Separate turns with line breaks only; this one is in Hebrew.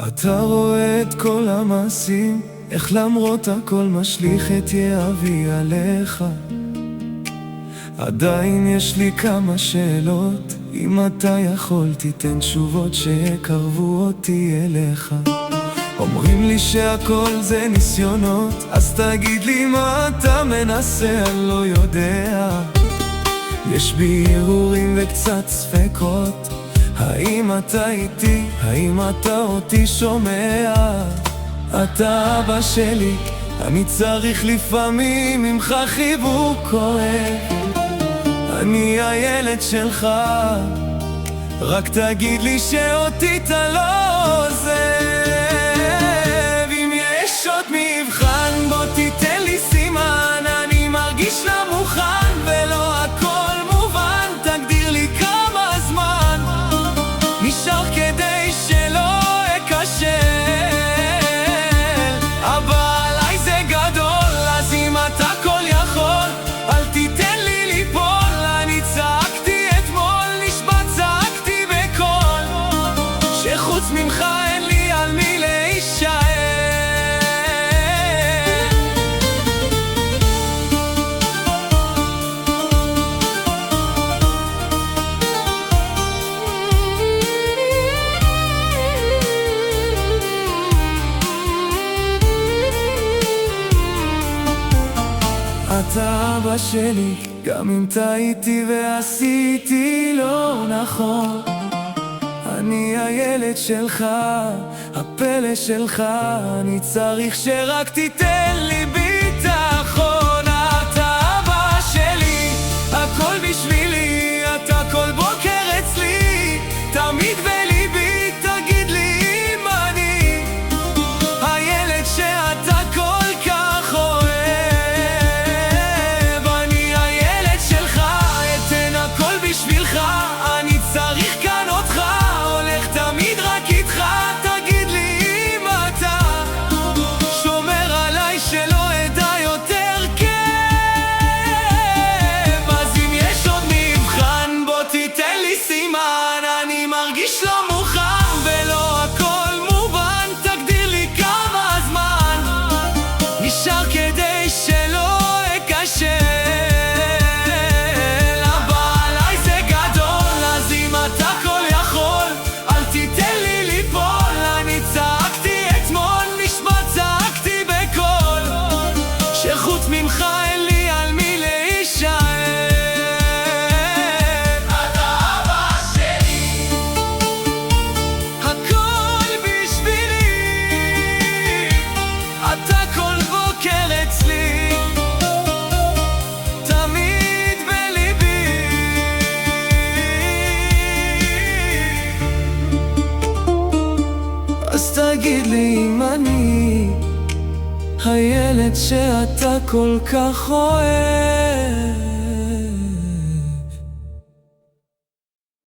אתה רואה את כל המעשים, איך למרות הכל משליך את יהבי עליך. עדיין יש לי כמה שאלות, אם אתה יכול תיתן תשובות שיקרבו אותי אליך. אומרים לי שהכל זה ניסיונות, אז תגיד לי מה אתה מנסה, אני לא יודע. יש בי הרהורים וקצת ספקות, האם אתה איתי, האם אתה אותי שומע? אתה אבא שלי, אני צריך לפעמים ממך חיבוק כואב. אני הילד שלך, רק תגיד לי שאותי אתה לא עוזב. אם יש עוד מבחן בוא תיתן לי סימן, אני מרגיש לא מוכן ולא הכל מובן. תגדיר לי כמה זמן נשאר כדי שלא אכשל. אבא עליי זה גדול, אז אם אתה כל יכול אל תיתן לי ליפול. אני צעקתי אתמול, נשבע צעקתי בקול, שחוץ ממך אין לי על מי להישאר. אתה אבא שלי, גם אם טעיתי ועשיתי לא נכון. אני הילד שלך, הפלא שלך, אני צריך שרק תיתן לי ביטחון. אתה אבא שלי, הכל בשבילי, אתה כל בוקר אצלי, תמיד בליבי. תגיד לי אם אני הילד שאתה כל כך אוהב. אני הילד שלך, אתן הכל בשבילך, אני צריך כאן אותך, הולך תמיד רק איתך. תגיד לי אם אתה שומר עליי שלא אדע יותר כאב. אז אם יש עוד מבחן בוא תיתן לי סימן, אני מרגיש לא מוכן ולא הכל מובן. תגדיר לי כמה זמן נשאר כדי שלא אכשל. אבא עליי זה גדול, אז אם אתה כל יכול אל תיתן לי ליפול. אני צעקתי אתמול, נשבע צעקתי בקול, שחוץ ממך אין לי על מי להישאר. אתה אבא שלי, הכל בשבילי, אתה כל בוקר אצלי, תמיד בליבי. אז תגיד לי אם אני הילד שאתה כל כך אוהב.